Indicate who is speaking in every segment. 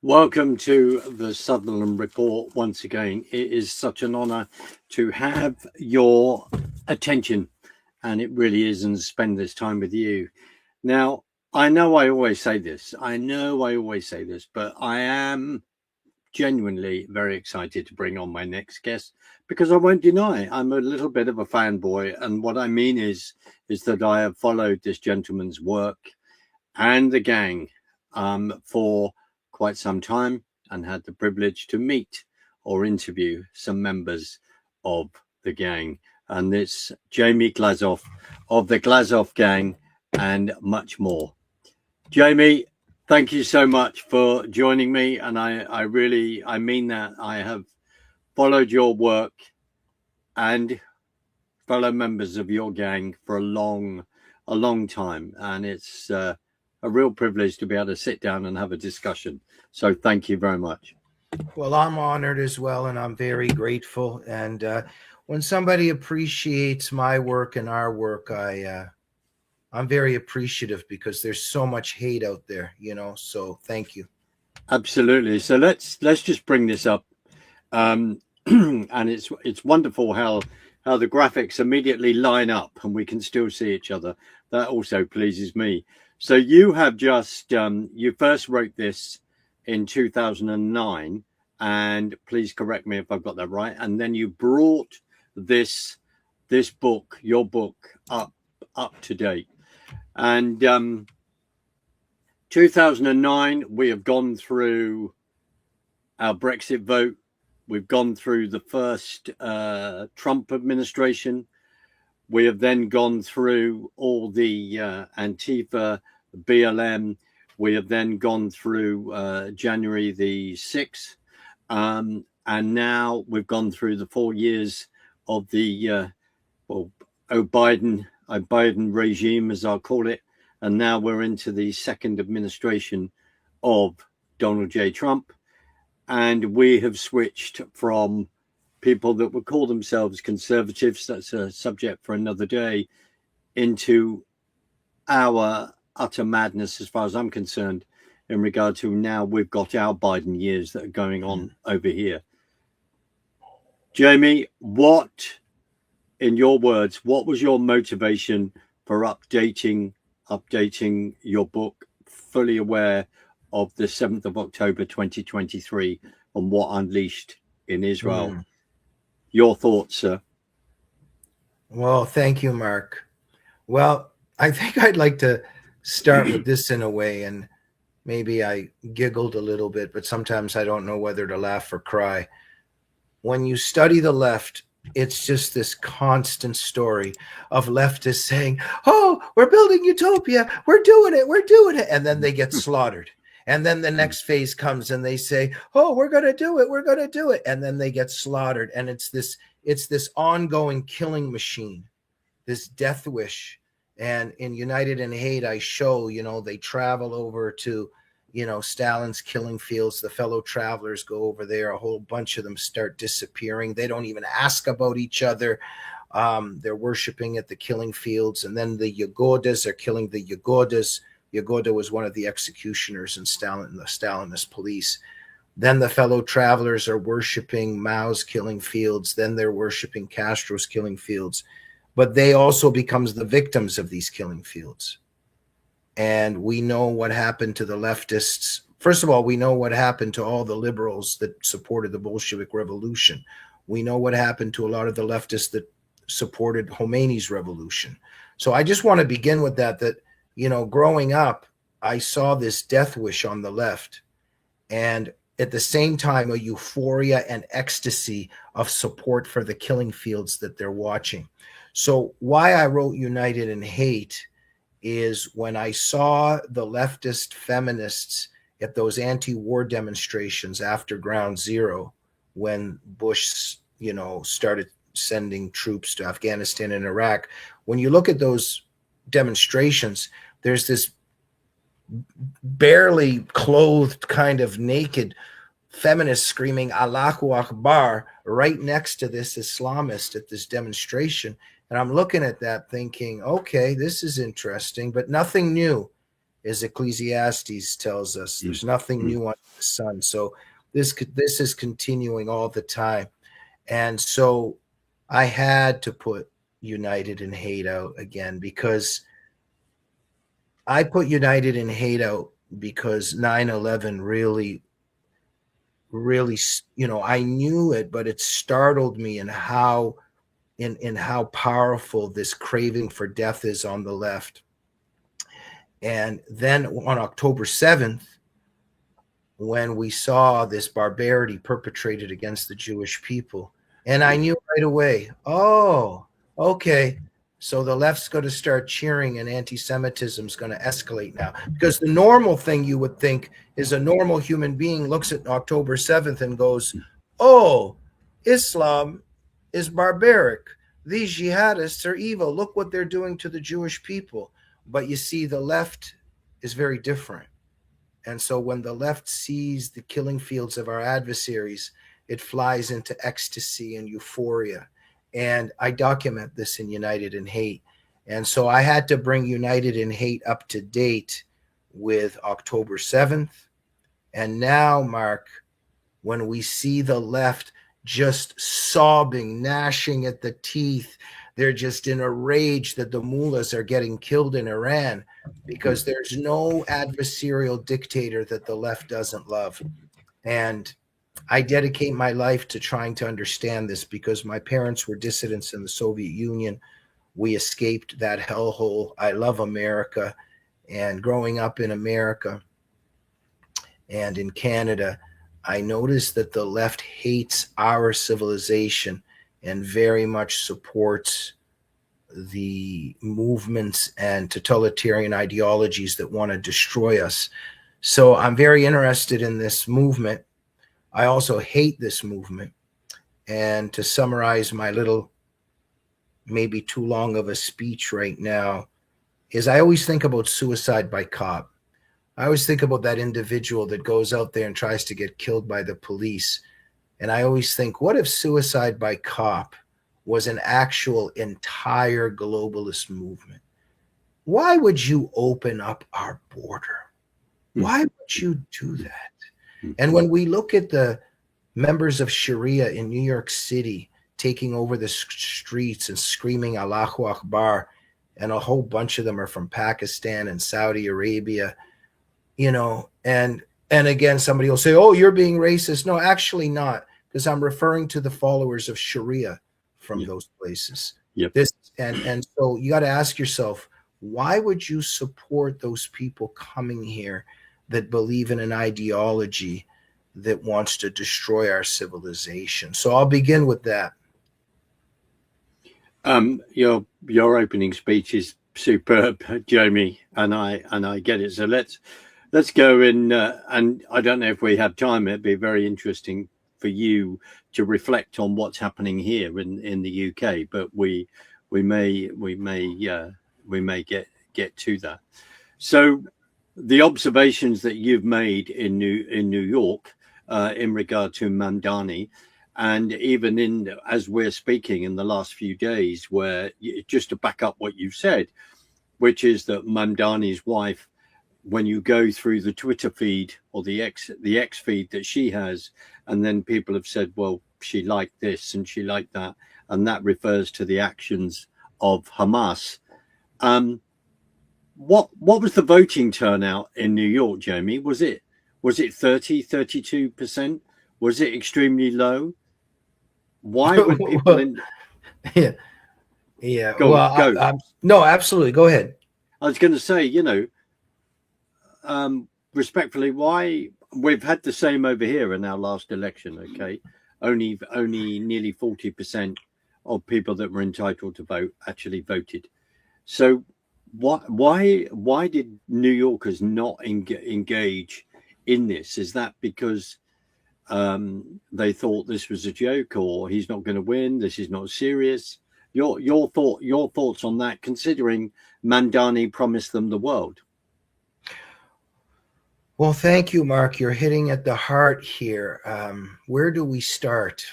Speaker 1: Welcome to the Sutherland Report once again. It is such an honor to have your attention, and it really is, and spend this time with you. Now, I know I always say this, but I am genuinely very excited to bring on my next guest, because I won't deny I'm a little bit of a fanboy, and what I mean is that I have followed this gentleman's work and the gang for quite some time, and had the privilege to meet or interview some members of the gang. And it's Jamie Glazov of the Glazov Gang and much more. Jamie, thank you so much for joining me. And I mean that. I have followed your work and fellow members of your gang for a long time. And it's a real privilege to be able to sit down and have a discussion. So thank you very much.
Speaker 2: Well, I'm honored as well, and I'm very grateful. And when somebody appreciates my work and our work, I'm very appreciative, because there's so much hate out there, so thank you.
Speaker 1: Absolutely. So let's just bring this up. And it's wonderful how the graphics immediately line up and we can still see each other. That also pleases me. So you have just, you first wrote this in 2009, and please correct me if I've got that right. And then you brought this book, your book, up to date. And 2009, we have gone through our Brexit vote. We've gone through the first Trump administration. We have then gone through all the Antifa, BLM. We have then gone through January the 6th. And now we've gone through the 4 years of the Biden regime, as I'll call it. And now we're into the second administration of Donald J. Trump. And we have switched from people that would call themselves conservatives, that's a subject for another day, into our utter madness, as far as I'm concerned, in regard to now we've got our Biden years that are going on over here. Jamie, what, in your words, what was your motivation for updating your book, fully aware of the 7th of October 2023 and what unleashed in Israel? Your thoughts, sir?
Speaker 2: Well, thank you, Mark. Well, I think I'd like to start with this in a way, and maybe I giggled a little bit, but sometimes I don't know whether to laugh or cry. When you study the left, it's just this constant story of leftists saying, oh, we're building utopia, we're doing it, and then they get slaughtered. And then the next phase comes and they say, oh, we're going to do it, and then they get slaughtered. And it's this ongoing killing machine, this death wish. And in United in Hate, I show, they travel over to, Stalin's killing fields. The fellow travelers go over there. A whole bunch of them start disappearing. They don't even ask about each other. They're worshiping at the killing fields. And then the Yagodas are killing the Yagodas. Yagoda was one of the executioners in the Stalinist police. Then the fellow travelers are worshiping Mao's killing fields. Then they're worshiping Castro's killing fields. But they also becomes the victims of these killing fields. And we know what happened to the leftists. First of all, we know what happened to all the liberals that supported the Bolshevik Revolution. We know what happened to a lot of the leftists that supported Khomeini's revolution. So I just want to begin with that, growing up, I saw this death wish on the left. And at the same time, a euphoria and ecstasy of support for the killing fields that they're watching. So why I wrote United in Hate is when I saw the leftist feminists at those anti-war demonstrations after Ground Zero, when Bush, started sending troops to Afghanistan and Iraq. When you look at those demonstrations, there's this barely clothed, kind of naked feminist screaming Allahu Akbar right next to this Islamist at this demonstration. And I'm looking at that thinking, okay, this is interesting, but nothing new, as Ecclesiastes tells us. There's nothing new under the sun. So this is continuing all the time. And so I had to put United in Hate out again, because I put United in Hate out because 9/11 really, I knew it, but it startled me in how powerful this craving for death is on the left. And then on October 7th, when we saw this barbarity perpetrated against the Jewish people, and I knew right away, oh, okay, so the left's going to start cheering and anti-Semitism is going to escalate now. Because the normal thing you would think is a normal human being looks at October 7th and goes, oh, Islam is barbaric. These jihadists are evil. Look what they're doing to the Jewish people. But you see, the left is very different. And so when the left sees the killing fields of our adversaries, it flies into ecstasy and euphoria. And I document this in United in Hate. And so I had to bring United in Hate up to date with October 7th. And now, Mark, when we see the left just sobbing, gnashing at the teeth, they're just in a rage that the mullahs are getting killed in Iran, because there's no adversarial dictator that the left doesn't love. And I dedicate my life to trying to understand this, because my parents were dissidents in the Soviet Union. We escaped that hellhole. I love America. And growing up in America and in Canada, I noticed that the left hates our civilization and very much supports the movements and totalitarian ideologies that want to destroy us. So I'm very interested in this movement. I also hate this movement. And to summarize my little, maybe too long of a speech right now, is I always think about suicide by cop. I always think about that individual that goes out there and tries to get killed by the police. And I always think, what if suicide by cop was an actual entire globalist movement? Why would you open up our border? Why would you do that? And when we look at the members of Sharia in New York City taking over the streets and screaming Allahu Akbar, and a whole bunch of them are from Pakistan and Saudi Arabia, and again, somebody will say, oh, you're being racist. No, actually not, because I'm referring to the followers of Sharia from those places. And so you got to ask yourself, why would you support those people coming here that believe in an ideology that wants to destroy our civilization? So I'll begin with that.
Speaker 1: Your opening speech is superb, Jamie, and I get it. So let's go in, and I don't know if we have time. It'd be very interesting for you to reflect on what's happening here in the UK, but we may get to that. So the observations that you've made in New York in regard to Mamdani, and even as we're speaking in the last few days, where just to back up what you've said, which is that Mamdani's wife, when you go through the Twitter feed or the X feed that she has, and then people have said, well, she liked this and she liked that, and that refers to the actions of Hamas. What was the voting turnout in New York, Jamie? Was it 30, 32%? Was it extremely low? Why would people
Speaker 2: go. No, absolutely. Go ahead.
Speaker 1: I was going to say, respectfully, why we've had the same over here in our last election. Okay, only nearly 40% of people that were entitled to vote actually voted. So why did New Yorkers not engage in this? Is that because they thought this was a joke, or he's not going to win, this is not serious? Your thoughts on that, considering Mandani promised them the world?
Speaker 2: Well, thank you, Mark. You're hitting at the heart here. Where do we start?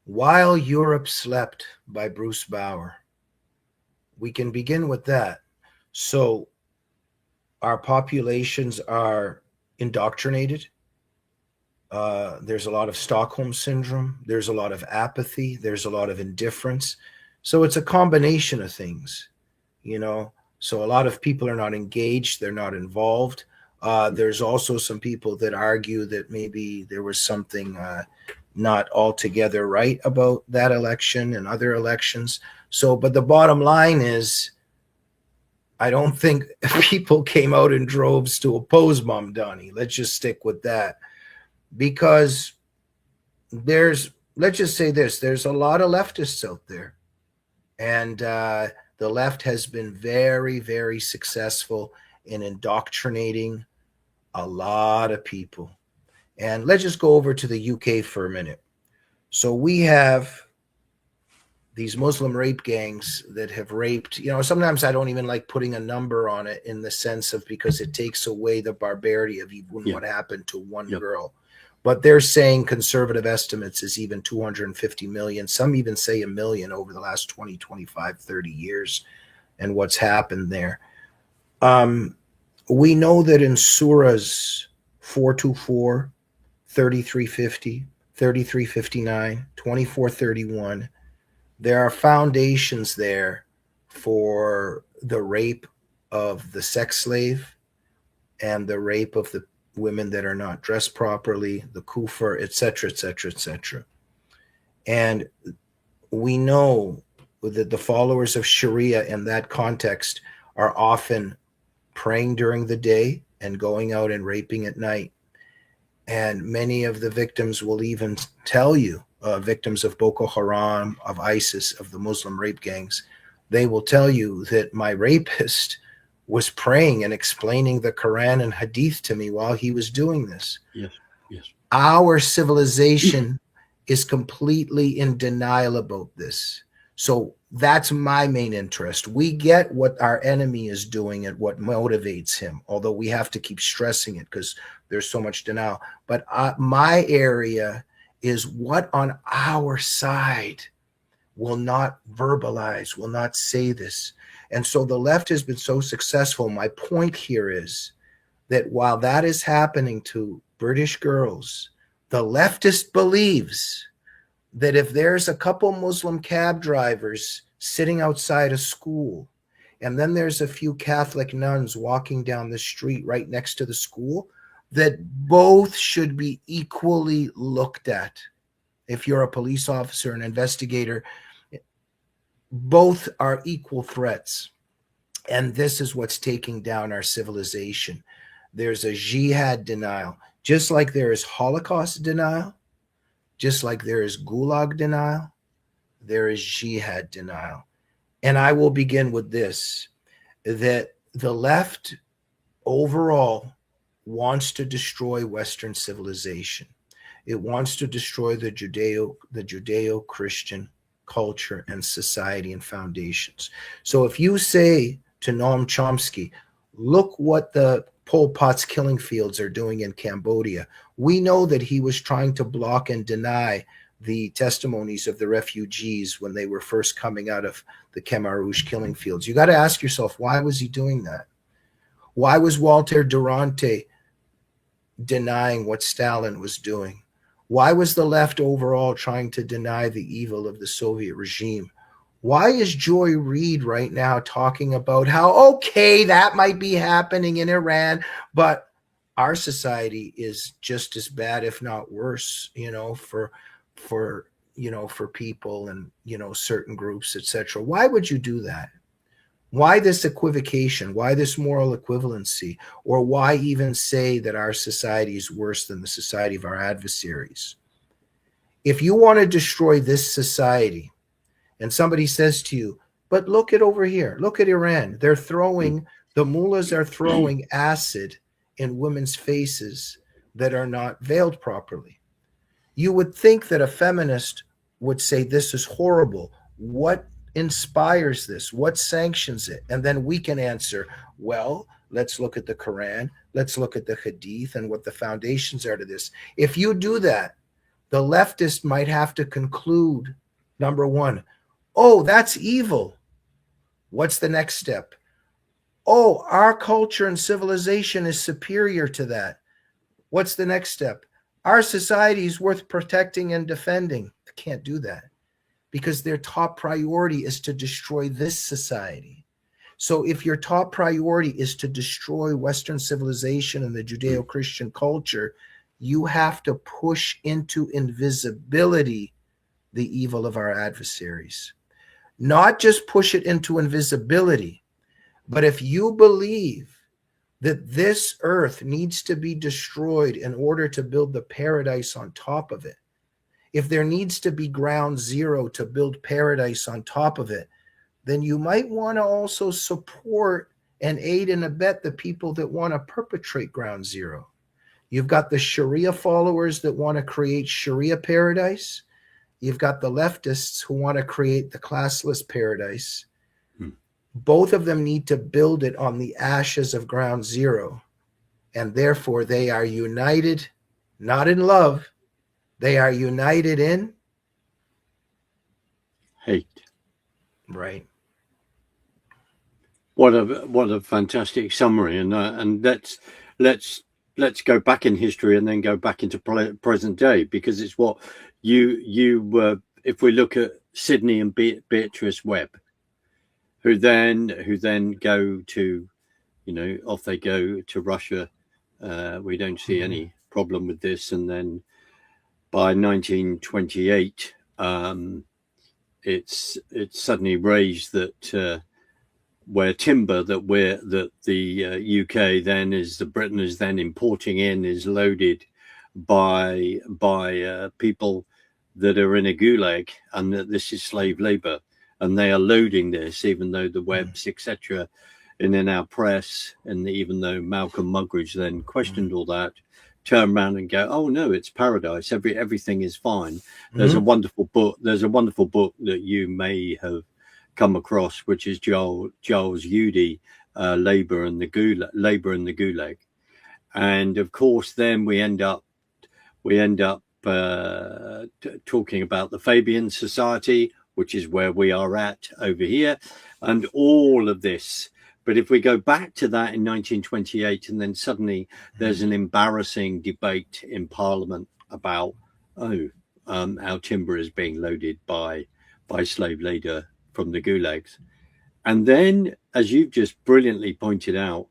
Speaker 2: While Europe Slept by Bruce Bauer. We can begin with that. So our populations are indoctrinated. There's a lot of Stockholm syndrome. There's a lot of apathy. There's a lot of indifference. So it's a combination of things, you know. So a lot of people are not engaged. They're not involved. There's also some people that argue that maybe there was something not altogether right about that election and other elections. So, but the bottom line is, I don't think people came out in droves to oppose Mamdani. Let's just stick with that. Because let's just say this, there's a lot of leftists out there. And the left has been very, very successful in indoctrinating a lot of people. And let's just go over to the UK for a minute. So we have these Muslim rape gangs that have raped, you know, sometimes I don't even like putting a number on it, in the sense of, because it takes away the barbarity of even what happened to one girl. But they're saying conservative estimates is even 250 million. Some even say 1 million over the last 20, 25, 30 years and what's happened there. We know that in surahs 424, 3350, 3359, 2431, there are foundations there for the rape of the sex slave and the rape of the women that are not dressed properly, the kufr, etc., etc., etc. And we know that the followers of Sharia in that context are often praying during the day and going out and raping at night. And many of the victims will even tell you, victims of Boko Haram, of ISIS, of the Muslim rape gangs, they will tell you that my rapist was praying and explaining the Quran and Hadith to me while he was doing this.
Speaker 1: Yes, yes.
Speaker 2: Our civilization is completely in denial about this. So that's my main interest. We get what our enemy is doing and what motivates him, although we have to keep stressing it because there's so much denial. But my area is what on our side will not verbalize, will not say this. And so the left has been so successful. My point here is that while that is happening to British girls, the leftist believes that if there's a couple Muslim cab drivers sitting outside a school, and then there's a few Catholic nuns walking down the street right next to the school, that both should be equally looked at. If you're a police officer, an investigator, both are equal threats. And this is what's taking down our civilization. There's a jihad denial, just like there is Holocaust denial, just like there is Gulag denial, there is jihad denial. And I will begin with this, that the left overall wants to destroy Western civilization. It wants to destroy the Judeo-Christian culture and society and foundations. So if you say to Noam Chomsky, look what the Pol Pot's killing fields are doing in Cambodia, we know that he was trying to block and deny the testimonies of the refugees when they were first coming out of the Khmer Rouge killing fields. You got to ask yourself, why was he doing that? Why was Walter Durante denying what Stalin was doing? Why was the left overall trying to deny the evil of the Soviet regime? Why is Joy Reid right now talking about how, okay, that might be happening in Iran, but our society is just as bad, if not worse, you know, for people and, you know, certain groups, etc. Why would you do that? Why this equivocation? Why this moral equivalency? Or why even say that our society is worse than the society of our adversaries? If you want to destroy this society, and somebody says to you, But look at over here. Look at Iran. They're throwing, the mullahs are throwing acid in women's faces that are not veiled properly. You would think that a feminist would say, this is horrible. What inspires this? What sanctions it? And then we can answer, well, let's look at the Quran, let's look at the Hadith and what the foundations are to this. If you do that, the leftist might have to conclude, number one, oh, that's evil. What's the next step? Oh, our culture and civilization is superior to that. What's the next step? Our society is worth protecting and defending. They can't do that because their top priority is to destroy this society. So if your top priority is to destroy Western civilization and the Judeo-Christian culture, you have to push into invisibility the evil of our adversaries. Not just push it into invisibility, but if you believe that this earth needs to be destroyed in order to build the paradise on top of it, if there needs to be ground zero to build paradise on top of it, then you might want to also support and aid and abet the people that want to perpetrate ground zero. You've got the Sharia followers that want to create Sharia paradise. You've got the leftists who want to create the classless paradise. Both of them need to build it on the ashes of ground zero. And therefore, they are united, not in love. They are united in
Speaker 1: hate.
Speaker 2: Right.
Speaker 1: What a fantastic summary, and let's go back in history and then go back into present day, because it's what you if we look at Sydney and Beatrice Webb, who then go to, off they go to Russia. We don't see any problem with this, and then by 1928, it's suddenly raised that where timber that the UK then is, the Britain is then importing in, is loaded by people that are in a gulag, and that this is slave labor, and they are loading this, even though the Webbs, etc., and in our press, and even though Malcolm Muggeridge then questioned all that, turn around and go, oh no, it's paradise, everything is fine. There's a wonderful book that you may have come across, which is Giles Udy, labor in the gulag. And of course then we end up talking about the Fabian Society, which is where we are at over here, and all of this. But if we go back to that in 1928, and then suddenly there's an embarrassing debate in Parliament about, our timber is being loaded by slave labor from the gulags. And then, as you've just brilliantly pointed out,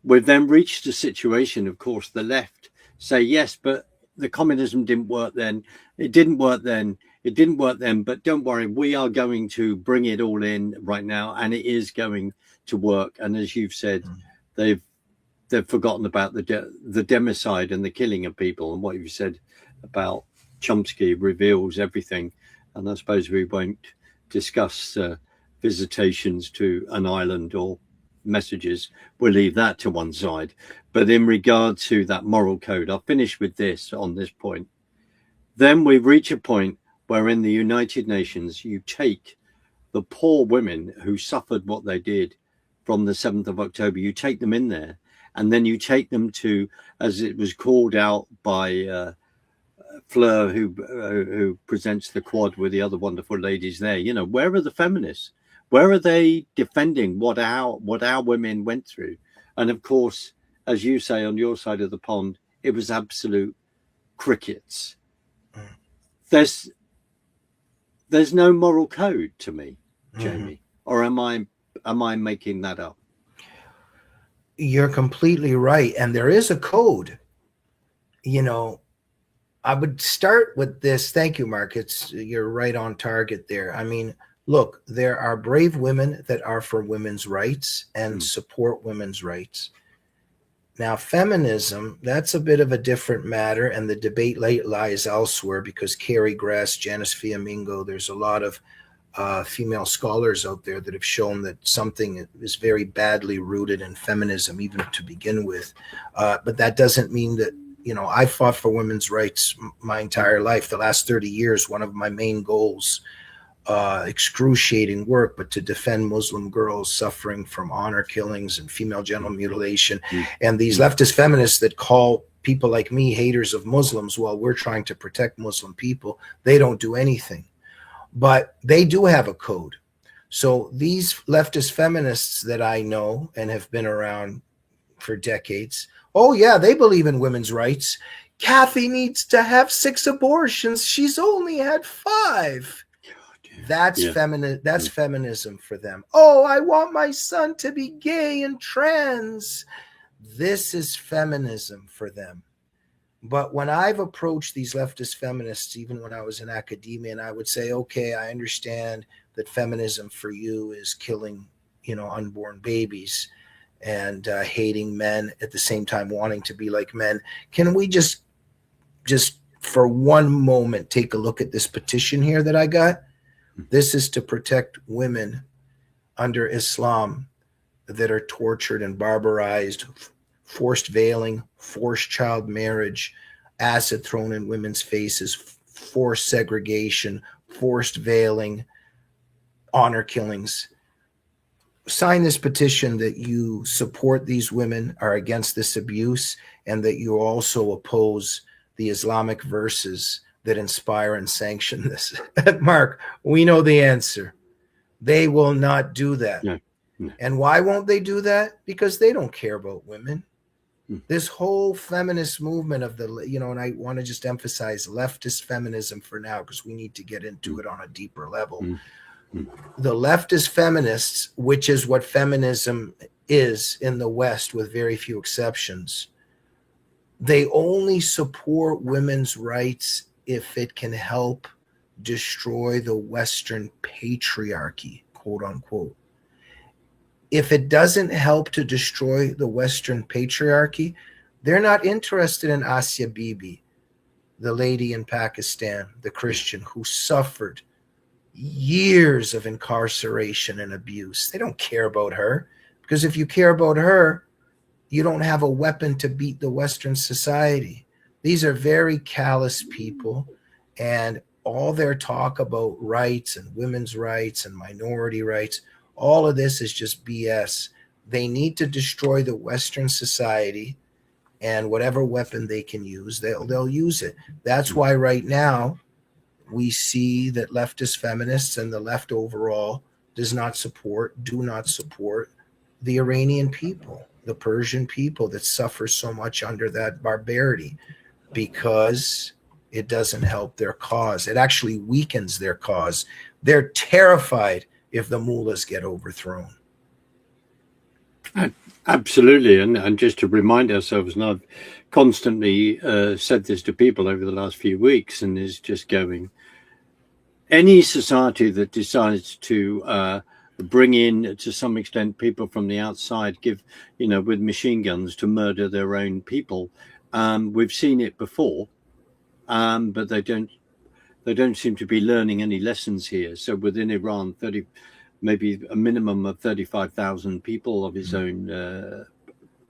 Speaker 1: we've then reached a situation, of course, the left say, yes, but the communism didn't work then. It didn't work then. It didn't work then, but don't worry, we are going to bring it all in right now, and it is going to work. And as you've said, they've forgotten about the democide and the killing of people. And what you've said about Chomsky reveals everything. And I suppose we won't discuss visitations to an island or messages. We'll leave that to one side. But in regard to that moral code, I'll finish with this on this point. Then we reach a point where in the United Nations, you take the poor women who suffered what they did from the 7th of October, you take them in there, and then you take them to, as it was called out by Fleur, who presents the quad with the other wonderful ladies there, where are the feminists? Where are they defending what our women went through? And of course, as you say on your side of the pond, it was absolute crickets. There's no moral code to me, Jamie, or am I making that up?
Speaker 2: You're completely right, and there is a code. I would start with this. Thank you, Mark. You're right on target there. I mean, look, there are brave women that are for women's rights and support women's rights. Now, feminism, that's a bit of a different matter, and the debate lies elsewhere because Carrie Gress, Janice Fiamingo, there's a lot of female scholars out there that have shown that something is very badly rooted in feminism, even to begin with. But that doesn't mean that, I fought for women's rights my entire life. The last 30 years, one of my main goals, excruciating work, but to defend Muslim girls suffering from honor killings and female genital mutilation. And these leftist feminists that call people like me haters of Muslims while we're trying to protect Muslim people, they don't do anything. But they do have a code. So these leftist feminists that I know and have been around for decades, oh yeah, they believe in women's rights. Kathy needs to have 6 abortions. She's only had 5. That's That's feminism for them. Oh, I want my son to be gay and trans. This is feminism for them. But when I've approached these leftist feminists, even when I was in academia, and I would say, okay, I understand that feminism for you is killing, unborn babies and hating men at the same time wanting to be like men. Can we just for one moment take a look at this petition here that I got? This is to protect women under Islam that are tortured and barbarized, forced veiling, forced child marriage, acid thrown in women's faces, forced segregation, forced veiling, honor killings. Sign this petition that you support these women, are against this abuse, and that you also oppose the Islamic verses that inspire and sanction this. Mark, we know the answer. They will not do that.
Speaker 1: No.
Speaker 2: And why won't they do that? Because they don't care about women. This whole feminist movement of and I want to just emphasize leftist feminism for now, because we need to get into it on a deeper level. The leftist feminists, which is what feminism is in the West with very few exceptions, they only support women's rights if it can help destroy the Western patriarchy, quote unquote. If it doesn't help to destroy the Western patriarchy, they're not interested in Asia Bibi, the lady in Pakistan, the Christian who suffered years of incarceration and abuse. They don't care about her, because if you care about her, you don't have a weapon to beat the Western society. These are very callous people, and all their talk about rights and women's rights and minority rights, all of this is just BS. They need to destroy the Western society, and whatever weapon they can use, they'll use it. That's why right now we see that leftist feminists and the left overall do not support the Iranian people, the Persian people that suffer so much under that barbarity, because it doesn't help their cause. It actually weakens their cause. They're terrified if the mullahs get overthrown.
Speaker 1: Absolutely. And just to remind ourselves, and I've constantly said this to people over the last few weeks, and is just going, any society that decides to bring in, to some extent, people from the outside, with machine guns to murder their own people, we've seen it before, but they don't seem to be learning any lessons here. So within Iran, maybe a minimum of 35,000 people of his own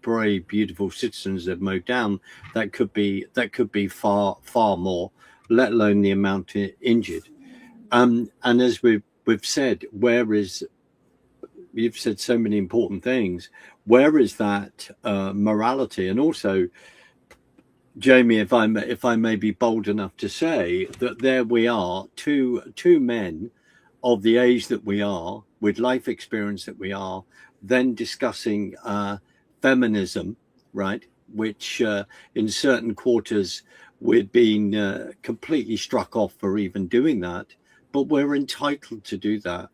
Speaker 1: brave, beautiful citizens have mowed down. That could be far, far more, let alone the amount injured. And as we've said, you've said so many important things. Where is that morality? And also, Jamie, if I may be bold enough to say that there we are, two men of the age that we are, with life experience that we are, then discussing feminism, right? Which in certain quarters we've been completely struck off for even doing that, but we're entitled to do that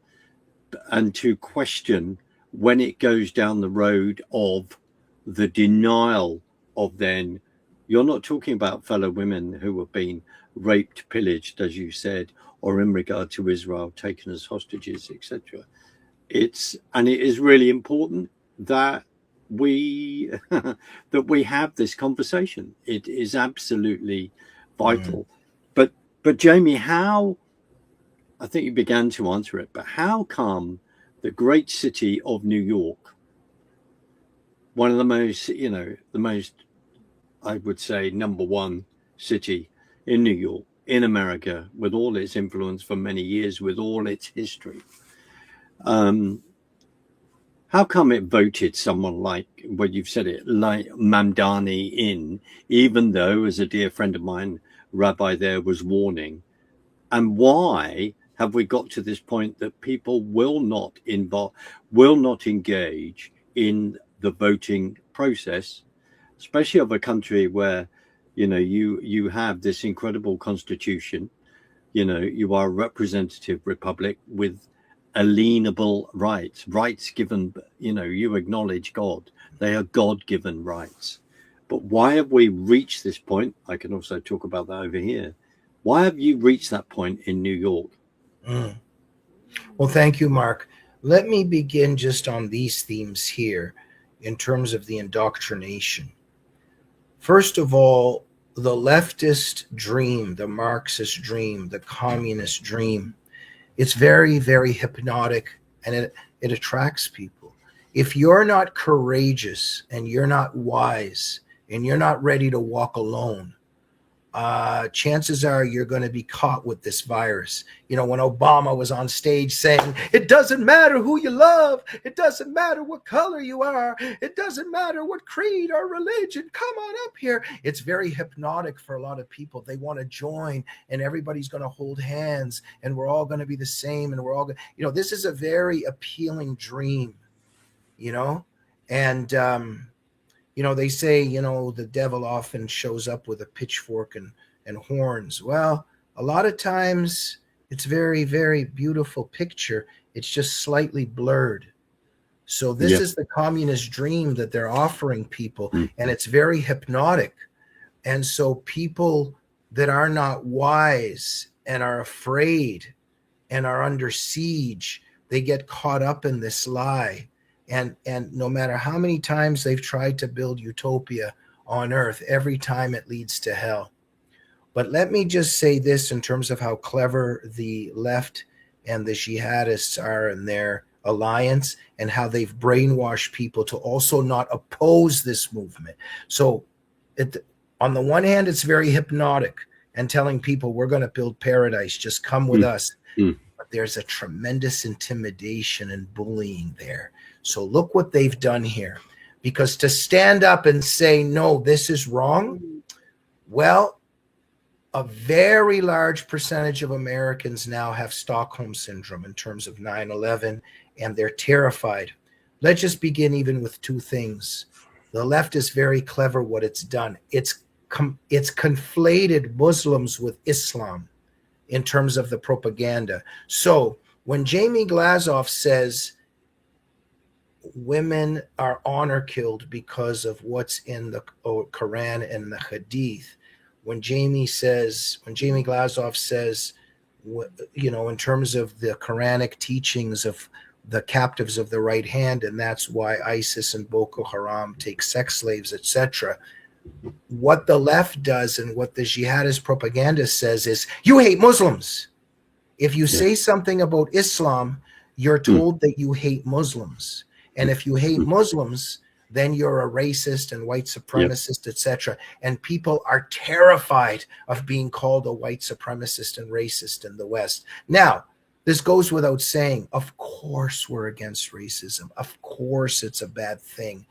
Speaker 1: and to question when it goes down the road of the denial of then. You're not talking about fellow women who have been raped, pillaged, as you said, or in regard to Israel, taken as hostages, etc. It is really important that we have this conversation. It is absolutely vital. But Jamie, how I think you began to answer it, but how come the great city of New York, one of the most, the most, I would say, number one city in New York, in America, with all its influence for many years, with all its history, um, how come it voted someone like, well, you've said it, like Mamdani in, even though, as a dear friend of mine, Rabbi there was warning? And why have we got to this point that people will not engage in the voting process, especially of a country where, you have this incredible constitution, you are a representative republic with alienable rights given, you acknowledge God. They are God-given rights. But why have we reached this point? I can also talk about that over here. Why have you reached that point in New York?
Speaker 2: Well, thank you, Mark. Let me begin just on these themes here in terms of the indoctrination. First of all, the leftist dream, the Marxist dream, the communist dream, it's very, very hypnotic, and it attracts people. If you're not courageous and you're not wise and you're not ready to walk alone, chances are you're going to be caught with this virus. When Obama was on stage saying, it doesn't matter who you love, it doesn't matter what color you are, it doesn't matter what creed or religion, come on up here. It's very hypnotic for a lot of people. They want to join, and everybody's going to hold hands, and we're all going to be the same, and we're all going this is a very appealing dream, and they say, the devil often shows up with a pitchfork and horns. Well, a lot of times it's very, very beautiful picture. It's just slightly blurred. So this is the communist dream that they're offering people, and it's very hypnotic. And so people that are not wise and are afraid and are under siege, they get caught up in this lie. And no matter how many times they've tried to build utopia on earth, every time it leads to hell. But let me just say this in terms of how clever the left and the jihadists are in their alliance, and how they've brainwashed people to also not oppose this movement. So on the one hand, it's very hypnotic and telling people we're going to build paradise, just come with us. But there's a tremendous intimidation and bullying there. So look what they've done here. Because to stand up and say, no, this is wrong, well, a very large percentage of Americans now have Stockholm syndrome in terms of 9/11, and they're terrified. Let's just begin even with two things. The left is very clever what it's done. It's conflated Muslims with Islam in terms of the propaganda. So when Jamie Glazov says women are honor killed because of what's in the Quran and the Hadith, when Jamie Glazov says, in terms of the Quranic teachings of the captives of the right hand, and that's why ISIS and Boko Haram take sex slaves, etc., what the left does and what the jihadist propaganda says is, you hate Muslims. If you say something about Islam, you're told that you hate Muslims. And if you hate Muslims, then you're a racist and white supremacist, etc. And people are terrified of being called a white supremacist and racist in the West. Now, this goes without saying, of course we're against racism. Of course it's a bad thing.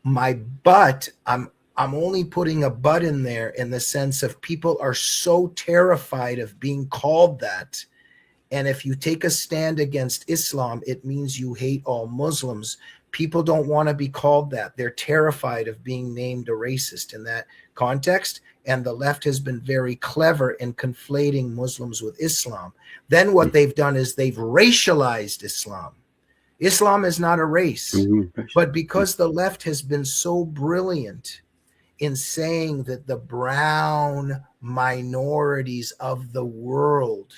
Speaker 2: I'm only putting a but in there in the sense of people are so terrified of being called that. And if you take a stand against Islam, it means you hate all Muslims. People don't want to be called that. They're terrified of being named a racist in that context. And the left has been very clever in conflating Muslims with Islam. Then what they've done is they've racialized Islam. Islam is not a race. But because the left has been so brilliant in saying that the brown minorities of the world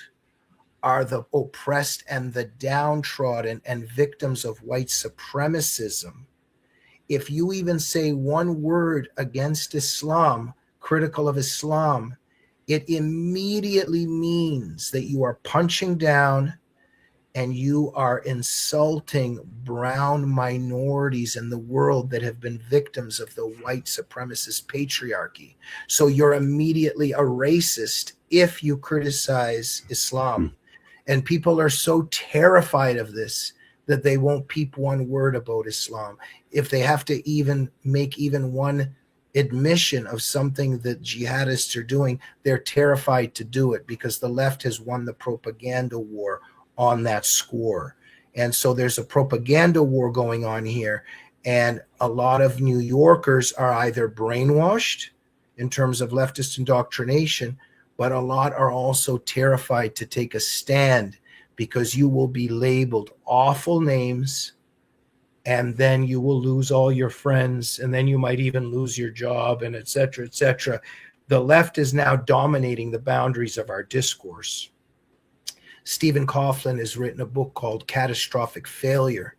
Speaker 2: are the oppressed and the downtrodden and victims of white supremacism, if you even say one word against Islam, critical of Islam, it immediately means that you are punching down and you are insulting brown minorities in the world that have been victims of the white supremacist patriarchy. So you're immediately a racist if you criticize Islam. And people are so terrified of this that they won't peep one word about Islam. If they have to even make even one admission of something that jihadists are doing, they're terrified to do it because the left has won the propaganda war on that score. And so there's a propaganda war going on here. And a lot of New Yorkers are either brainwashed in terms of leftist indoctrination, but a lot are also terrified to take a stand because you will be labeled awful names, and then you will lose all your friends, and then you might even lose your job, and et cetera, et cetera. The left is now dominating the boundaries of our discourse. Stephen Coughlin has written a book called Catastrophic Failure.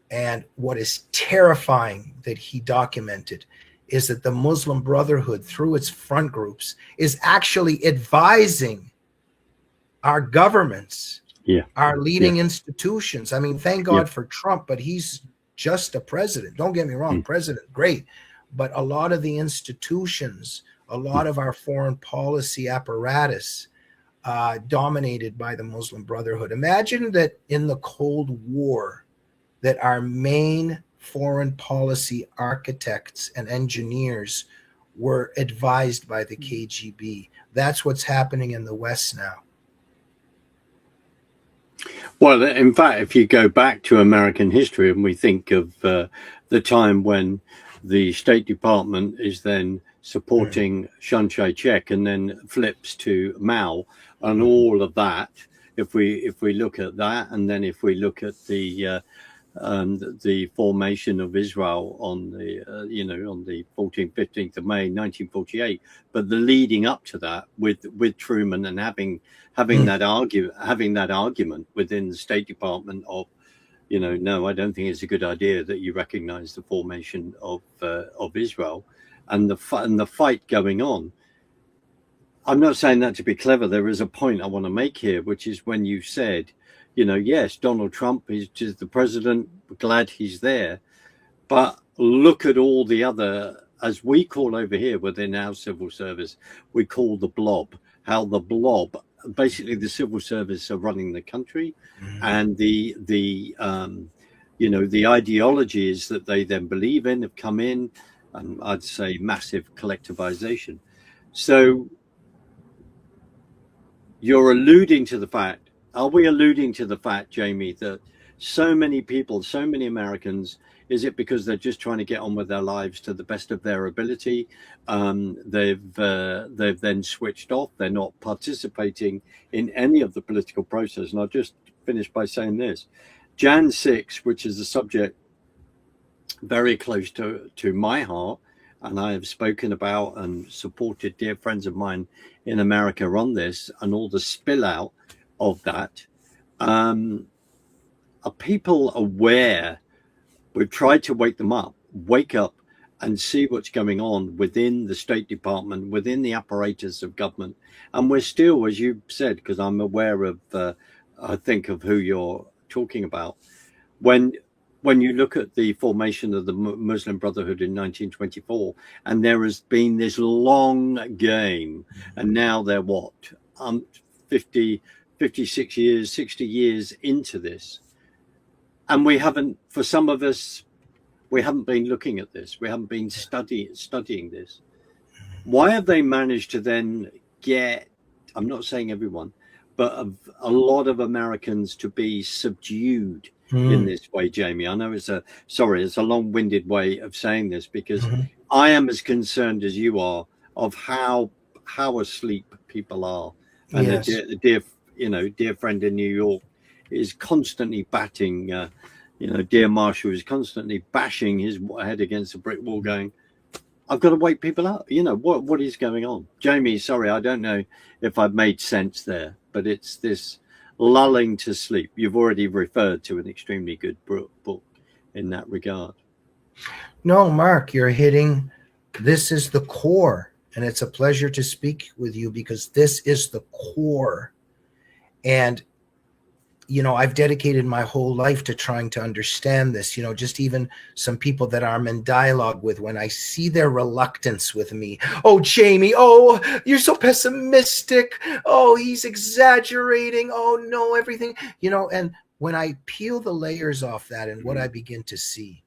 Speaker 2: And what is terrifying that he documented is that the Muslim Brotherhood, through its front groups, is actually advising our governments, our leading institutions. I mean, thank God for Trump, but he's just a president. Don't get me wrong, president, great. But a lot of the institutions, a lot of our foreign policy apparatus, dominated by the Muslim Brotherhood. Imagine that in the Cold War, that our main foreign policy architects and engineers were advised by the KGB. That's what's happening in the West now.
Speaker 1: Well, in fact, if you go back to American history and we think of the time when the State Department is then supporting Chiang Kai-shek and then flips to Mao and all of that, if we look at that, and then if we look at the formation of Israel on the on the 14th, 15th of May 1948, but the leading up to that with Truman and having that argument within the State Department of, no, I don't think it's a good idea that you recognize the formation of Israel, and the fight going on. I'm not saying that to be clever. There is a point I want to make here, which is when you said, yes, Donald Trump is just the president. We're glad he's there. But look at all the other, as we call over here within our civil service, we call the blob, how the blob, basically the civil service are running the country, and the ideologies that they then believe in have come in, and I'd say massive collectivization. So you're alluding to the fact, are we alluding to the fact, Jamie, that so many people, so many Americans, is it because they're just trying to get on with their lives to the best of their ability? They've then switched off. They're not participating in any of the political process. And I'll just finish by saying this. Jan 6, which is a subject very close to my heart, and I have spoken about and supported dear friends of mine in America on this, and all the spill out of that. Are people aware? We've tried to wake up and see what's going on within the State Department, within the apparatus of government. And we're still, as you said, because I'm aware of, I think of who you're talking about. When you look at the formation of the Muslim Brotherhood in 1924, and there has been this long game, and now they're 56 years, 60 years into this. And we haven't, for some of us, we haven't been looking at this. We haven't been studying this. Why have they managed to then get, I'm not saying everyone, but a lot of Americans to be subdued in this way, Jamie? I know it's a long-winded way of saying this, because I am as concerned as you are of how asleep people are. And yes. the dear friend in New York is constantly batting, dear Marshall is constantly bashing his head against a brick wall going, I've got to wake people up. What is going on? Jamie, sorry, I don't know if I've made sense there, but it's this lulling to sleep. You've already referred to an extremely good book in that regard.
Speaker 2: No, Mark, you're hitting, this is the core. And it's a pleasure to speak with you because this is the core. And, I've dedicated my whole life to trying to understand this, just even some people that I'm in dialogue with, when I see their reluctance with me. Oh, Jamie, oh, you're so pessimistic. Oh, he's exaggerating. Oh, no, everything, and when I peel the layers off that and what I begin to see,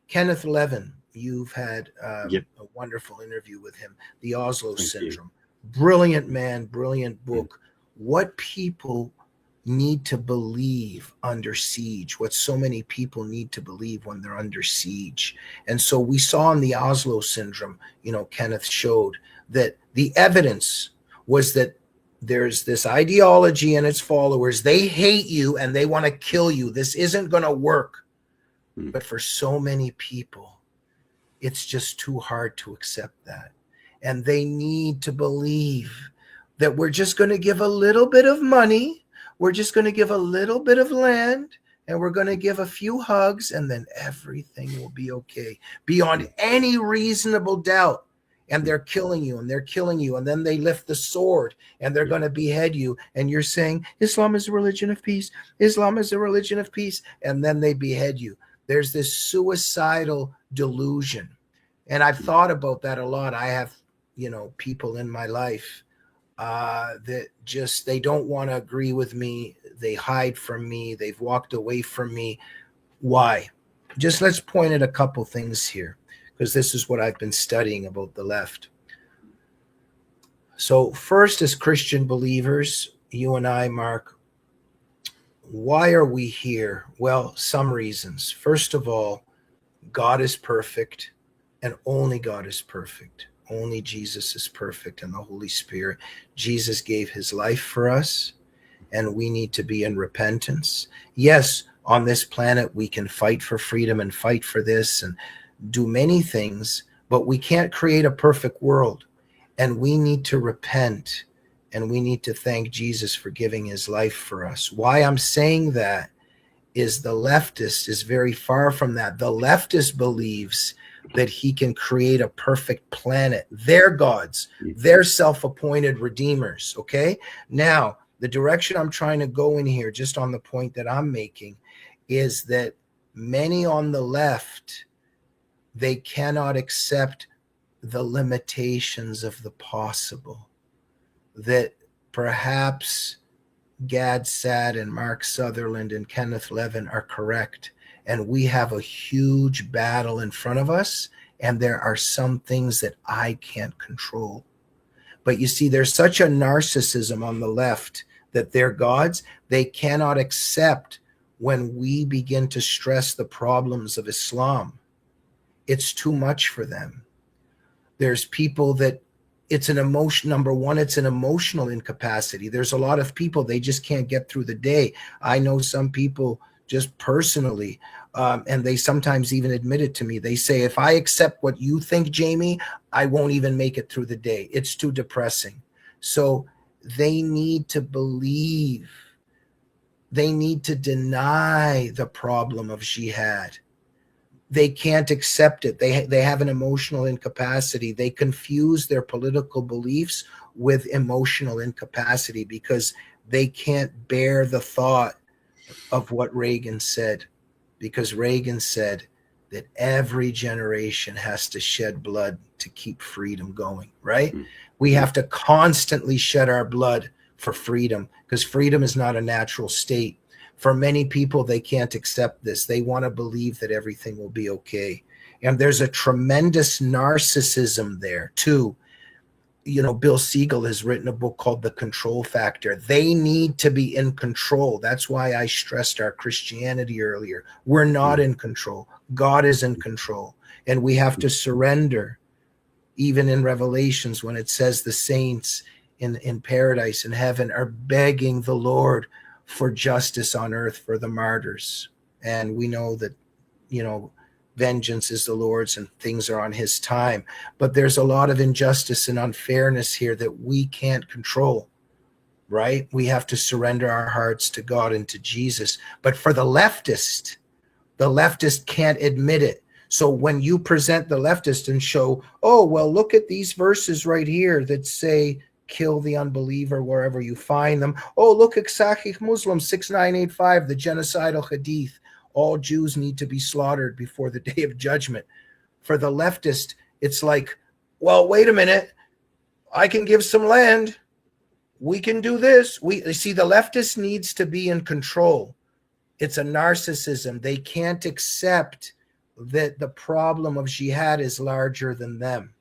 Speaker 2: Kenneth Levin, you've had
Speaker 1: Yep.
Speaker 2: a wonderful interview with him, The Oslo
Speaker 1: Thank
Speaker 2: Syndrome. Brilliant man, brilliant book. What people need to believe under siege, what so many people need to believe when they're under siege. And so we saw in the Oslo Syndrome, Kenneth showed that the evidence was that there's this ideology and its followers. They hate you and they want to kill you. This isn't going to work. But for so many people, it's just too hard to accept that. And they need to believe that we're just going to give a little bit of money, we're just going to give a little bit of land, and we're going to give a few hugs, and then everything will be okay beyond any reasonable doubt. And they're killing you, and they're killing you, and then they lift the sword and they're going to behead you, and you're saying Islam is a religion of peace, Islam is a religion of peace, and then they behead you. There's this suicidal delusion. And I've thought about that a lot. I have, people in my life that just, they don't want to agree with me. They hide from me. They've walked away from me. Why? Just let's point at a couple things here, because this is what I've been studying about the left. So first, as Christian believers, you and I, Mark, why are we here? Well, some reasons. First of all, God is perfect, and only God is perfect. Only Jesus is perfect, and the Holy Spirit. Jesus gave his life for us, and we need to be in repentance. Yes, on this planet, we can fight for freedom and fight for this and do many things, but we can't create a perfect world, and we need to repent. And we need to thank Jesus for giving his life for us. Why I'm saying that is the leftist is very far from that. The leftist believes that he can create a perfect planet. They're gods. They're self-appointed redeemers, okay? Now, the direction I'm trying to go in here, just on the point that I'm making, is that many on the left, they cannot accept the limitations of the possible. That perhaps Gad Saad and Mark Sutherland and Kenneth Levin are correct, and we have a huge battle in front of us, and there are some things that I can't control. But you see, there's such a narcissism on the left that they're gods. They cannot accept when we begin to stress the problems of Islam. It's too much for them. There's people that it's an emotion. Number one, it's an emotional incapacity. There's a lot of people, they just can't get through the day. I know some people just personally, and they sometimes even admit it to me. They say, if I accept what you think, Jamie, I won't even make it through the day. It's too depressing. So they need to believe. They need to deny the problem of jihad. They can't accept it. They have an emotional incapacity. They confuse their political beliefs with emotional incapacity because they can't bear the thought of what Reagan said. Because Reagan said that every generation has to shed blood to keep freedom going, right? We have to constantly shed our blood for freedom because freedom is not a natural state. For many people, they can't accept this. They want to believe that everything will be okay. And there's a tremendous narcissism there, too. Bill Siegel has written a book called The Control Factor. They need to be in control. That's why I stressed our Christianity earlier. We're not in control. God is in control. And we have to surrender. Even in Revelations, when it says the saints in paradise, in heaven, are begging the Lord for justice on earth for the martyrs. And we know that, vengeance is the Lord's and things are on his time. But there's a lot of injustice and unfairness here that we can't control, right? We have to surrender our hearts to God and to Jesus. But for the leftist can't admit it. So when you present the leftist and show, oh, well, look at these verses right here that say, kill the unbeliever wherever you find them. Oh, look at Sahih Muslim 6985, the genocidal hadith. All Jews need to be slaughtered before the day of judgment. For the leftist, it's like, well, wait a minute. I can give some land. We can do this. You see, the leftist needs to be in control. It's a narcissism. They can't accept that the problem of jihad is larger than them,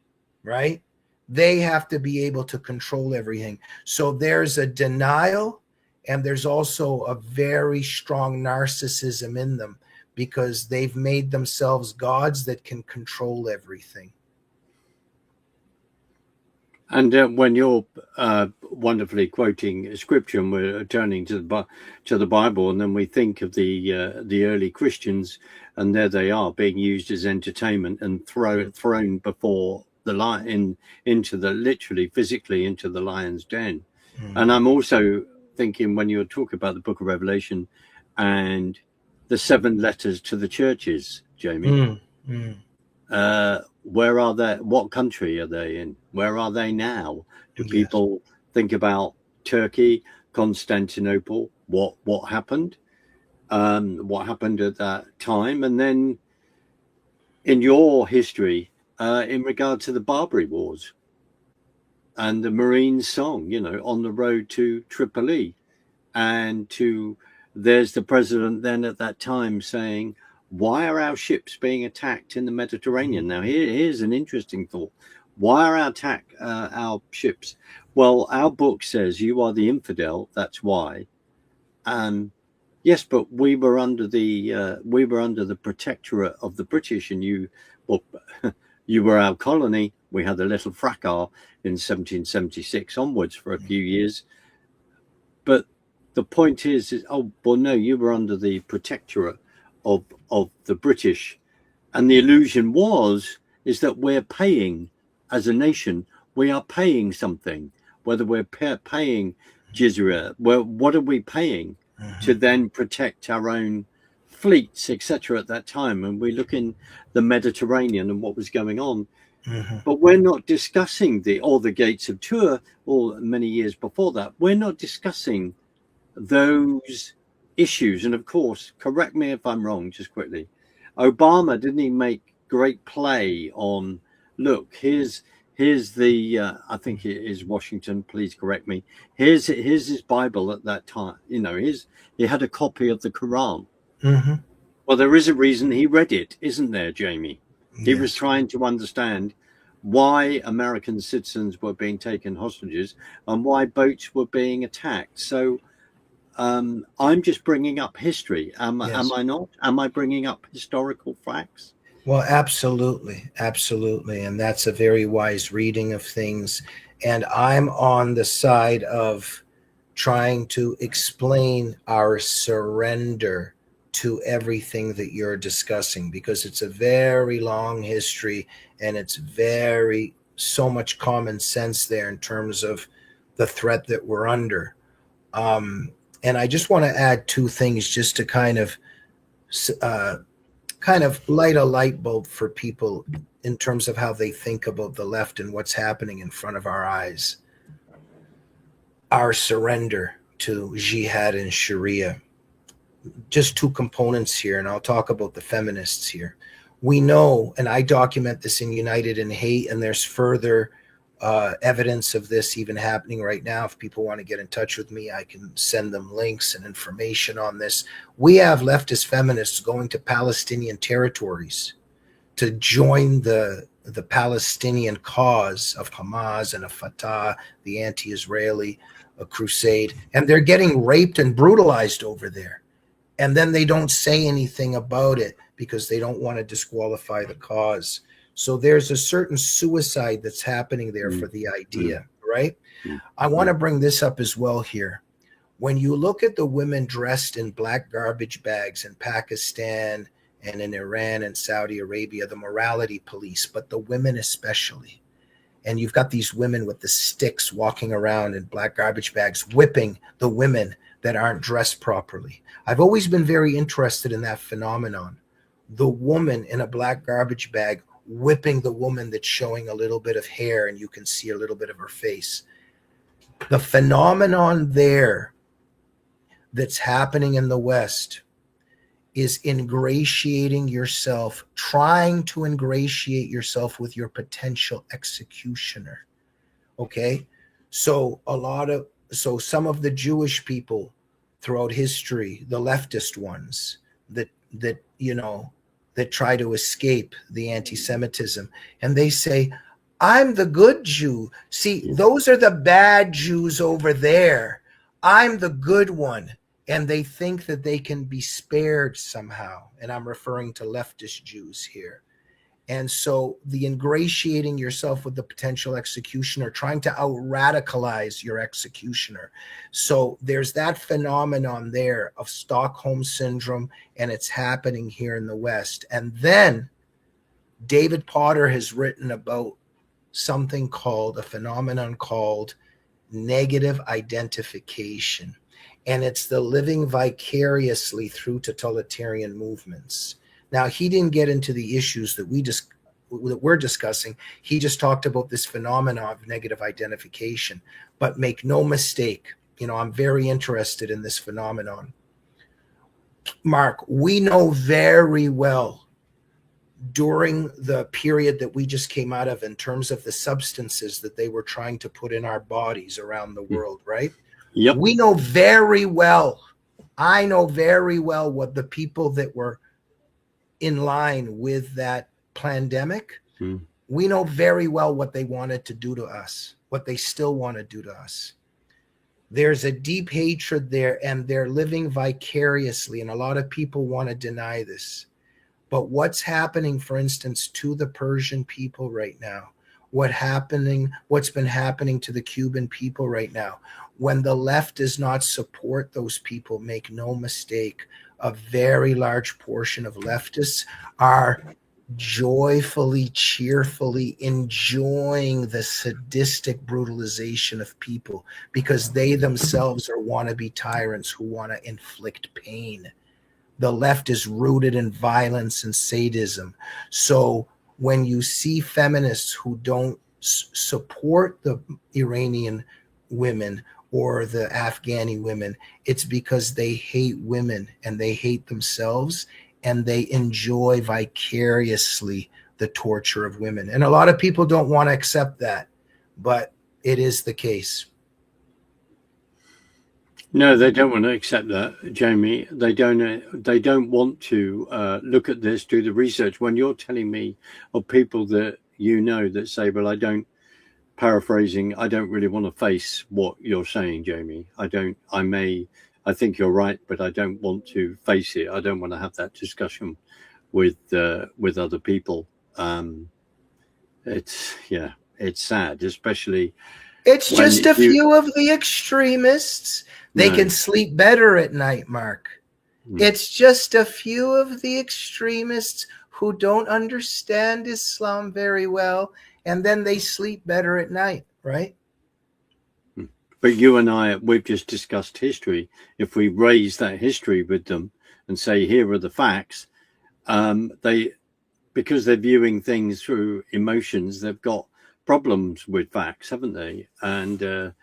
Speaker 2: right? They have to be able to control everything. So there's a denial, and there's also a very strong narcissism in them because they've made themselves gods that can control everything.
Speaker 1: And when you're wonderfully quoting scripture, and we're turning to the Bible, and then we think of the early Christians, and there they are being used as entertainment and thrown before the lion into the literally physically into the lion's den. And I'm also thinking when you talk about the Book of Revelation and the 7 letters to the churches, Jamie. Where are they? What country are they in? Where are they now? Do people think about Turkey, Constantinople? What happened? What happened at that time? And then in your history, in regard to the Barbary Wars and the Marine song, you know, on the road to Tripoli, and there's the president then at that time saying, why are our ships being attacked in the Mediterranean? Now, here's an interesting thought. Why are our ships? Well, our book says you are the infidel. That's why. Yes, but we were under the protectorate of the British, and you were our colony. We had a little fracas in 1776 onwards for a few years. But the point is, oh, well, no, you were under the protectorate of the British, and the illusion is that we're paying as a nation. We are paying something, whether we're paying jizya. Well, what are we paying to then protect our own fleets, etc. At that time? And we look in the Mediterranean and what was going on, but we're not discussing the gates of Tours, or many years before that. We're not discussing those issues. And of course, correct me if I'm wrong, just quickly, Obama, didn't he make great play on, look, here's the I think it is Washington, please correct me, here's his Bible at that time, you know, he had a copy of the Quran. Well, there is a reason he read it, isn't there, Jamie? He was trying to understand why American citizens were being taken hostages and why boats were being attacked. So I'm just bringing up history. Am I not? Am I bringing up historical facts?
Speaker 2: Well, absolutely. And that's a very wise reading of things. And I'm on the side of trying to explain our surrender to everything that you're discussing, because it's a very long history, and it's so much common sense there in terms of the threat that we're under. And I just want to add 2 things just to kind of light a light bulb for people in terms of how they think about the left and what's happening in front of our eyes. Our surrender to jihad and Sharia. Just 2 components here, and I'll talk about the feminists here. We know, and I document this in United in Hate, and there's further evidence of this even happening right now. If people want to get in touch with me, I can send them links and information on this. We have leftist feminists going to Palestinian territories to join the Palestinian cause of Hamas and of Fatah, the anti-Israeli crusade, and they're getting raped and brutalized over there. And then they don't say anything about it because they don't want to disqualify the cause. So there's a certain suicide that's happening there for the idea, right? I want to bring this up as well here. When you look at the women dressed in black garbage bags in Pakistan and in Iran and Saudi Arabia, the morality police, but the women especially, and you've got these women with the sticks walking around in black garbage bags, whipping the women that aren't dressed properly. I've always been very interested in that phenomenon. the woman in a black garbage bag whipping the woman that's showing a little bit of hair and you can see a little bit of her face. The phenomenon there that's happening in the West is ingratiating yourself, trying to ingratiate yourself with your potential executioner. Okay? So some of the Jewish people throughout history, the leftist ones that try to escape the anti-Semitism, and they say, I'm the good Jew. See, those are the bad Jews over there. I'm the good one. And they think that they can be spared somehow. And I'm referring to leftist Jews here. And so the ingratiating yourself with the potential executioner, trying to out-radicalize your executioner. So there's that phenomenon there of Stockholm Syndrome, and it's happening here in the West. And then David Potter has written about something called a phenomenon called negative identification. And it's the living vicariously through totalitarian movements. Now, he didn't get into the issues that we're discussing. He just talked about this phenomenon of negative identification. But make no mistake, I'm very interested in this phenomenon. Mark, we know very well during the period that we just came out of in terms of the substances that they were trying to put in our bodies around the world, right?
Speaker 1: Yep.
Speaker 2: We know very well, I know very well what the people that were in line with that pandemic, we know very well what they wanted to do to us, what they still want to do to us. There's a deep hatred there, and they're living vicariously, and a lot of people want to deny this. But what's happening, for instance, to the Persian people right now, what's been happening to the Cuban people right now, when the left does not support those people, make no mistake, a very large portion of leftists are joyfully, cheerfully enjoying the sadistic brutalization of people because they themselves are wannabe tyrants who want to inflict pain. The left is rooted in violence and sadism. So when you see feminists who don't support the Iranian women or the Afghani women, it's because they hate women and they hate themselves, and they enjoy vicariously the torture of women. And a lot of people don't want to accept that, but it is the case.
Speaker 1: No, they don't want to accept that, Jamie. They don't want to look at this, do the research. When you're telling me of people that that say, well, paraphrasing, I don't really want to face what you're saying, Jamie. I think you're right, but I don't want to face it. I don't want to have that discussion with other people. It's sad, especially.
Speaker 2: It's just a few of the extremists. They can sleep better at night, Mark. It's just a few of the extremists who don't understand Islam very well, and then they sleep better at night, right?
Speaker 1: But you and we've just discussed history. If we raise that history with them and say, here are the facts, because they're viewing things through emotions, they've got problems with facts, haven't they? And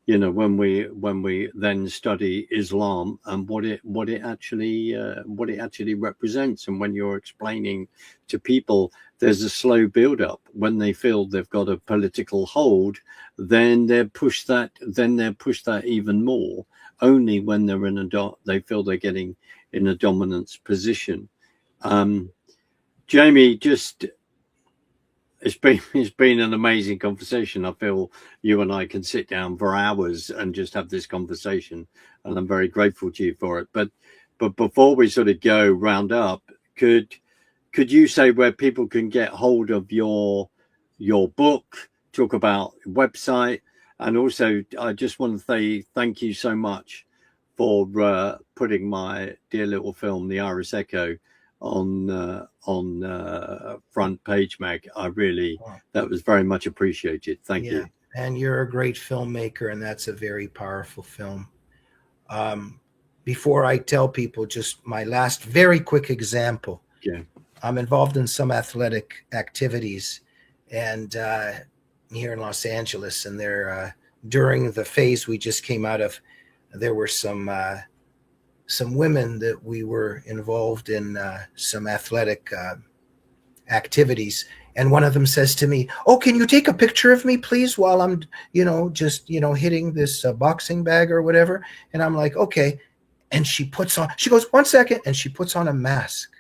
Speaker 1: when we then study Islam and what it actually represents, and when you're explaining to people, there's a slow build up. When they feel they've got a political hold, then they're pushed that even more. Only when they're they feel they're getting in a dominance position. Jamie, it's been an amazing conversation. I feel you and I can sit down for hours and just have this conversation, and I'm very grateful to you for it. But before we sort of go round up, could you say where people can get hold of your book, talk about website, and also I just want to say thank you so much for putting my dear little film, The Iris Echo, on front page mag. That was very much appreciated. Thank you.
Speaker 2: And you're a great filmmaker, and that's a very powerful film. Before I tell people, just my last very quick example. I'm involved in some athletic activities, and here in Los Angeles, and there during the phase we just came out of, there were some women that we were involved in some athletic activities, and one of them says to me, "Oh, can you take a picture of me, please, while I'm, just hitting this boxing bag or whatever?" And I'm like, "Okay." And she goes, "1 second," and she puts on a mask.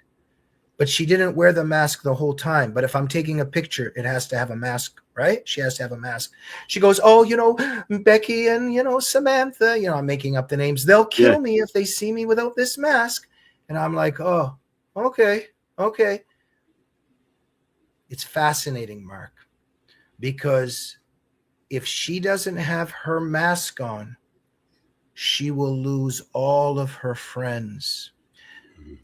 Speaker 2: But she didn't wear the mask the whole time. But if I'm taking a picture, it has to have a mask, right? She has to have a mask. She goes, "Oh, Becky and, Samantha, I'm making up the names. They'll kill me if they see me without this mask." And I'm like, "Oh, okay. It's fascinating, Mark, because if she doesn't have her mask on, she will lose all of her friends.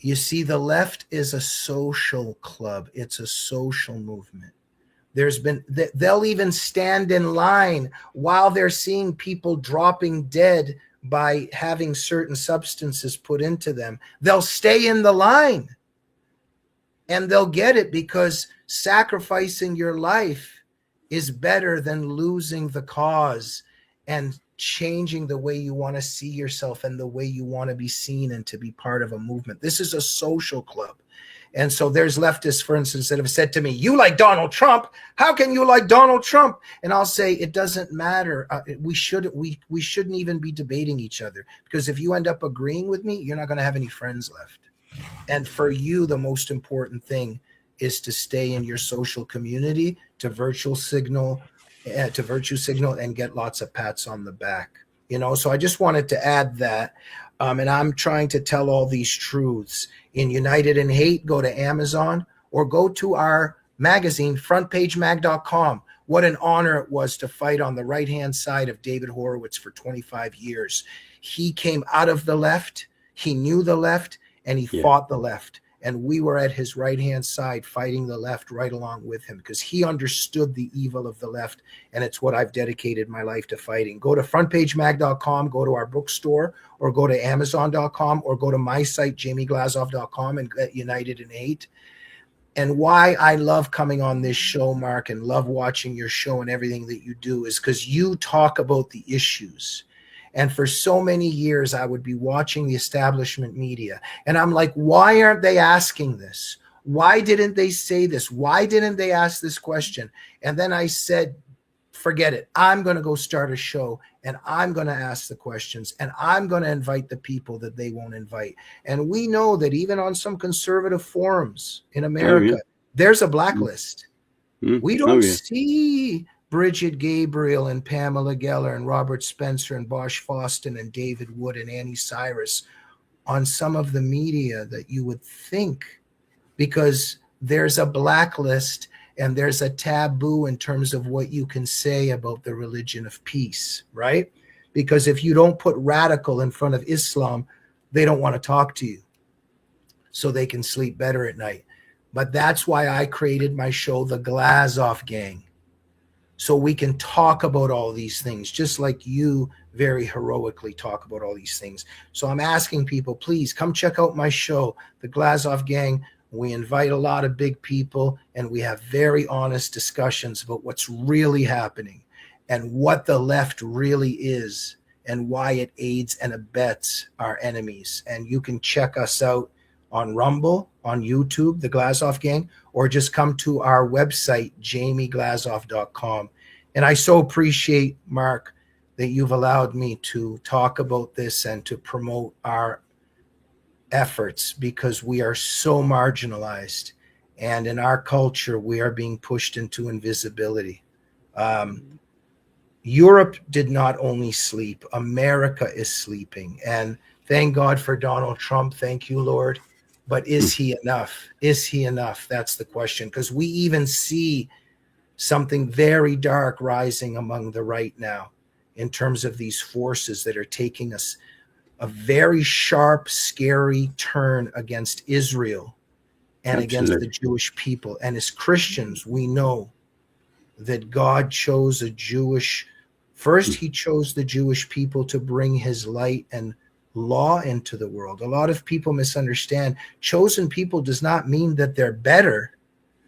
Speaker 2: You see, the left is a social club. It's a social movement. They'll even stand in line while they're seeing people dropping dead by having certain substances put into them. They'll stay in the line, and they'll get it, because sacrificing your life is better than losing the cause and changing the way you want to see yourself and the way you want to be seen and to be part of a movement. This is a social club. And so there's leftists, for instance, that have said to me, "You like Donald Trump? How can you like Donald Trump?" And I'll say, it doesn't matter. We shouldn't even be debating each other, because if you end up agreeing with me, you're not going to have any friends left. And for you, the most important thing is to stay in your social community, to virtue signal and get lots of pats on the back. So I just wanted to add that. And I'm trying to tell all these truths. In United in Hate, go to Amazon or go to our magazine, frontpagemag.com. What an honor it was to fight on the right-hand side of David Horowitz for 25 years. He came out of the left. He knew the left, and he fought the left. And we were at his right-hand side fighting the left right along with him, because he understood the evil of the left, and it's what I've dedicated my life to fighting. Go to frontpagemag.com, go to our bookstore, or go to amazon.com, or go to my site, jamieglazov.com, and get United in Hate. And why I love coming on this show, Mark, and love watching your show and everything that you do is because you talk about the issues. And for so many years, I would be watching the establishment media, and I'm like, why aren't they asking this? Why didn't they say this? Why didn't they ask this question? And then I said, forget it. I'm going to go start a show, and I'm going to ask the questions, and I'm going to invite the people that they won't invite. And we know that even on some conservative forums in America, there's a blacklist. We don't see Bridget Gabriel and Pamela Geller and Robert Spencer and Bosch Foston and David Wood and Annie Cyrus on some of the media that you would think, because there's a blacklist and there's a taboo in terms of what you can say about the religion of peace, right? Because if you don't put radical in front of Islam, they don't want to talk to you, so they can sleep better at night. But that's why I created my show, The Glazov Gang, so we can talk about all these things, just like you very heroically talk about all these things. So I'm asking people, please come check out my show, The Glazov Gang. We invite a lot of big people, and we have very honest discussions about what's really happening and what the left really is and why it aids and abets our enemies. And you can check us out on Rumble, on YouTube, The Glazov Gang, or just come to our website, jamieglazov.com. And I so appreciate, Mark, that you've allowed me to talk about this and to promote our efforts, because we are so marginalized. And in our culture, we are being pushed into invisibility. Europe did not only sleep, America is sleeping. And thank God for Donald Trump. Thank you, Lord. But is he enough? Is he enough? That's the question. Because we even see something very dark rising among the right now in terms of these forces that are taking us a very sharp, scary turn against Israel and against the Jewish people. And as Christians, we know that God chose first he chose the Jewish people to bring his light and law into the world. A lot of people misunderstand. Chosen people does not mean that they're better.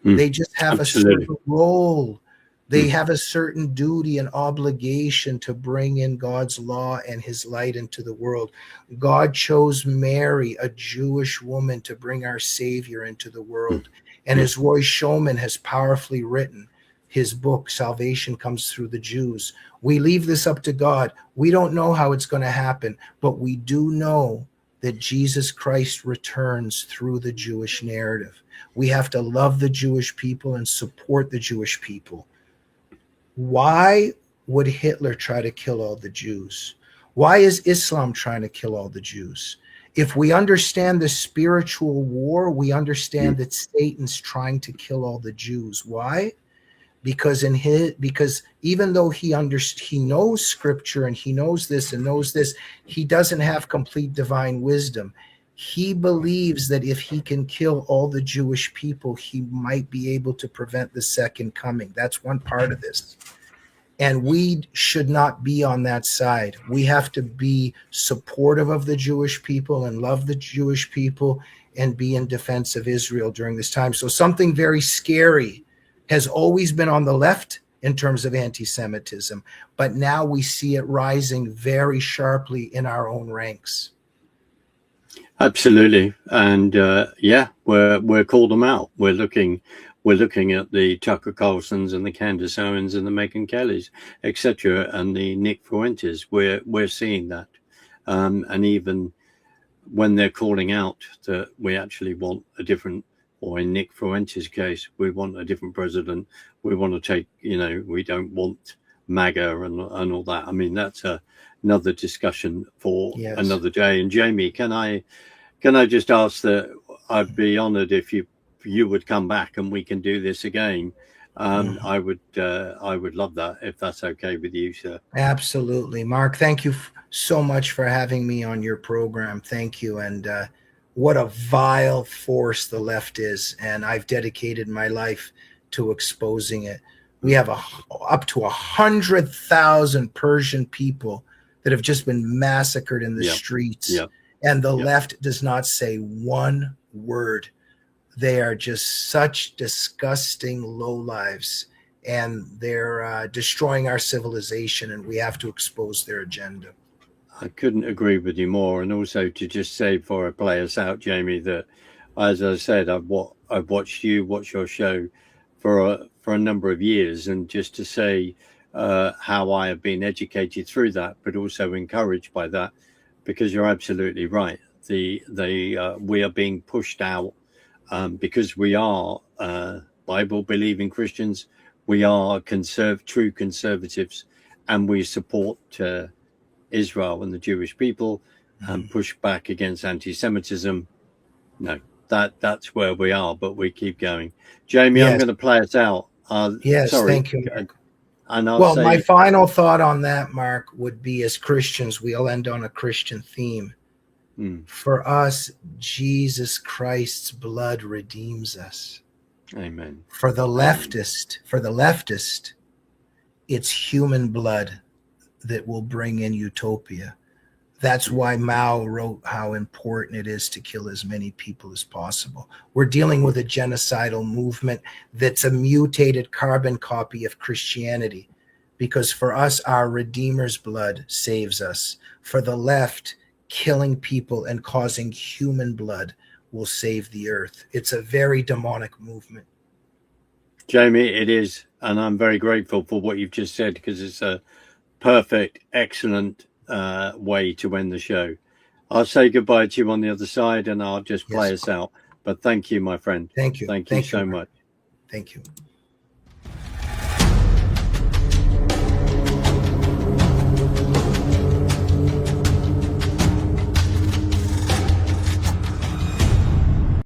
Speaker 2: They just have
Speaker 1: Absolutely.
Speaker 2: a certain role. They
Speaker 1: Mm.
Speaker 2: have a certain duty and obligation to bring in God's law and his light into the world. God chose Mary, a Jewish woman, to bring our Savior into the world. And as Roy Schoeman has powerfully written, his book, Salvation Comes Through the Jews. We leave this up to God. We don't know how it's going to happen, but we do know that Jesus Christ returns through the Jewish narrative. We have to love the Jewish people and support the Jewish people. Why would Hitler try to kill all the Jews? Why is Islam trying to kill all the Jews? If we understand the spiritual war, we understand that Satan's trying to kill all the Jews. Why? Because even though he knows scripture and he knows this and knows this, he doesn't have complete divine wisdom. He believes that if he can kill all the Jewish people, he might be able to prevent the second coming. That's one part of this. And we should not be on that side. We have to be supportive of the Jewish people and love the Jewish people and be in defense of Israel during this time. So something very scary has always been on the left in terms of anti-Semitism, but now we see it rising very sharply in our own ranks.
Speaker 1: Absolutely, and we're called them out. We're looking at the Tucker Carlsons and the Candace Owens and the Megyn Kellys, etc., and the Nick Fuentes. We're seeing that, and even when they're calling out that we actually want a different, or in Nick Fuentes' case, we want a different president. We want to take, we don't want MAGA and all that. I mean, that's another discussion for another day. And Jamie, can I just ask that I'd be honored if you would come back and we can do this again. I would love that if that's okay with you, sir.
Speaker 2: Absolutely. Mark, thank you so much for having me on your program. Thank you. And what a vile force the left is. And I've dedicated my life to exposing it. We have up to 100,000 Persian people that have just been massacred in the streets. And the left does not say one word. They are just such disgusting lowlives, and they're destroying our civilization, and we have to expose their agenda.
Speaker 1: I couldn't agree with you more. And also to just say, before I play us out, Jamie, that as I said, I've watched your show for a number of years, and just to say how I have been educated through that, but also encouraged by that, because you're absolutely right. We are being pushed out because we are Bible-believing Christians. We are true conservatives, and we support Israel and the Jewish people and push back against anti-Semitism. No, that's where we are, but we keep going. Jamie, I'm going to play us out.
Speaker 2: Thank you.
Speaker 1: And
Speaker 2: my final thought on that, Mark, would be, as Christians, we'll end on a Christian theme. For us, Jesus Christ's blood redeems us.
Speaker 1: Amen.
Speaker 2: For the leftist, it's human blood that will bring in utopia. That's why Mao wrote how important it is to kill as many people as possible. We're dealing with a genocidal movement that's a mutated carbon copy of Christianity, because for us, our Redeemer's blood saves us. For the left, killing people and causing human blood will save the earth. It's a very demonic movement.
Speaker 1: Jamie, it is, and I'm very grateful for what you've just said, because it's a perfect, excellent way to end the show. I'll say goodbye to you on the other side, and I'll just play us out. But thank you, my friend.
Speaker 2: Thank you.
Speaker 1: Thank you so much.
Speaker 2: Thank you.